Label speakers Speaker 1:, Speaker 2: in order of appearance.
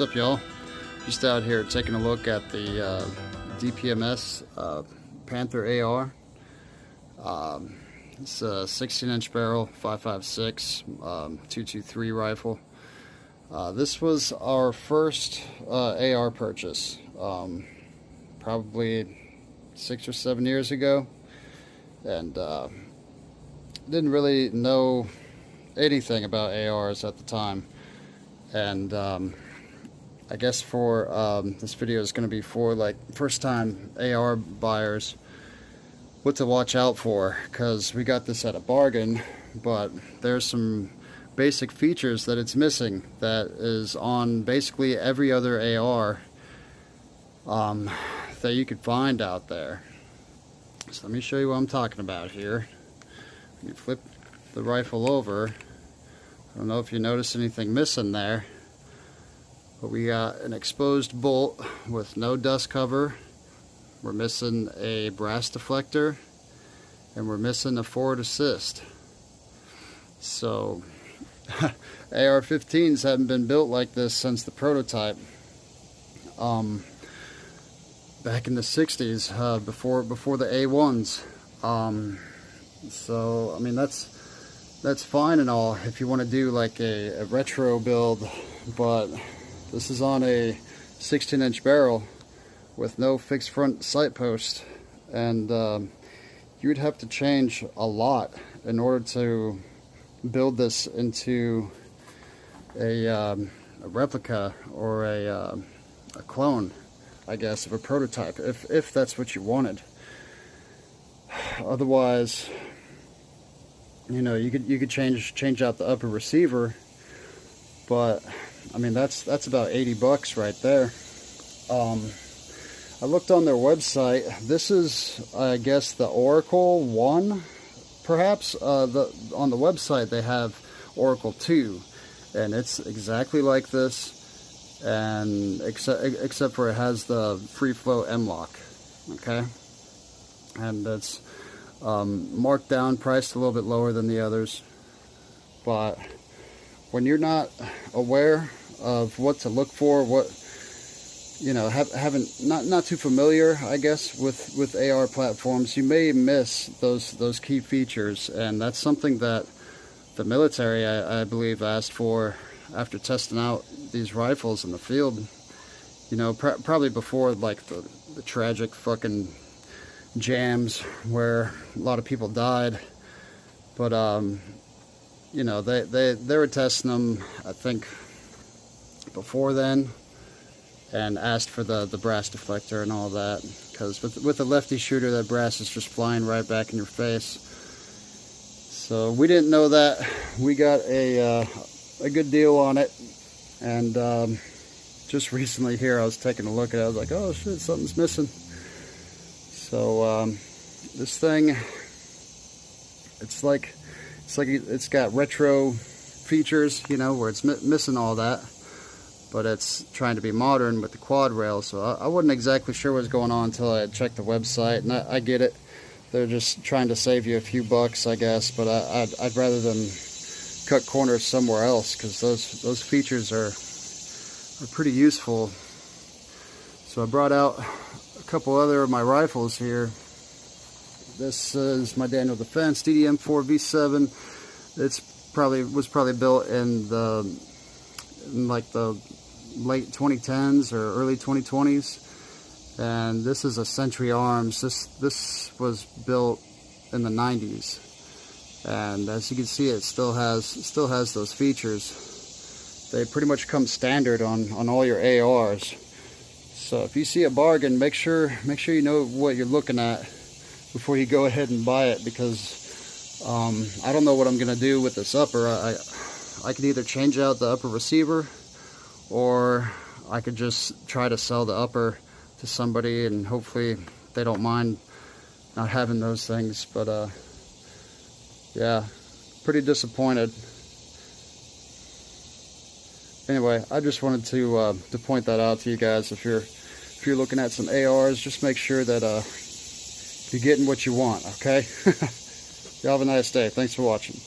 Speaker 1: What's up, y'all? Just out here taking a look at the DPMS Panther AR. It's a 16-inch barrel, 5.56, 223 rifle. This was our first AR purchase, probably 6 or 7 years ago, and didn't really know anything about ARs at the time. And I guess for this video is going to be for like first time AR buyers, what to watch out for, because we got this at a bargain, but there's some basic features that it's missing that is on basically every other AR that you could find out there. So let me show you what I'm talking about here. You flip the rifle over. I don't know if you notice anything missing there, but we got an exposed bolt with no dust cover. We're missing a brass deflector, and we're missing a forward assist. So AR-15s haven't been built like this since the prototype back in the 60s, before the A1s. So I mean, that's fine and all if you want to do like a retro build, but this is on a 16-inch barrel with no fixed front sight post, and you would have to change a lot in order to build this into a replica or a clone, I guess, of a prototype, if that's what you wanted. Otherwise, you know, you could change out the upper receiver, but I mean that's about 80 bucks right there. I looked on their website. This is, I guess, the Oracle 1, perhaps. On the website they have Oracle 2, and it's exactly like this, and except for it has the free flow M-lock. Okay, and that's marked down, priced a little bit lower than the others. But when you're not aware of what to look for, what, you know, not too familiar, I guess, with AR platforms, you may miss those key features, and that's something that the military, I believe, asked for after testing out these rifles in the field. You know, probably before like the tragic fucking jams where a lot of people died. But you know, they were testing them, I think, before then, and asked for the brass deflector and all that, because with a lefty shooter, that brass is just flying right back in your face. So we didn't know that. We got a good deal on it, and just recently here I was taking a look at it. I was like, oh shit, something's missing. So this thing, it's got retro features, you know, where it's missing all that, but it's trying to be modern with the quad rail. So I wasn't exactly sure what was going on until I checked the website, and I get it. They're just trying to save you a few bucks, I guess, but I'd rather them cut corners somewhere else, because those features are pretty useful. So I brought out a couple other of my rifles here. This is my Daniel Defense DDM4 V7. Was probably built in like the late 2010s or early 2020s, and this is a Century Arms. This was built in the 90s, and as you can see, it still has those features. They pretty much come standard on all your ARs. So if you see a bargain, make sure you know what you're looking at before you go ahead and buy it, because I don't know what I'm gonna do with this upper. I could either change out the upper receiver, or I could just try to sell the upper to somebody, and hopefully they don't mind not having those things. But yeah, pretty disappointed. Anyway, I just wanted to point that out to you guys. If you're looking at some ARs, just make sure that you're getting what you want, okay? Y'all have a nice day. Thanks for watching.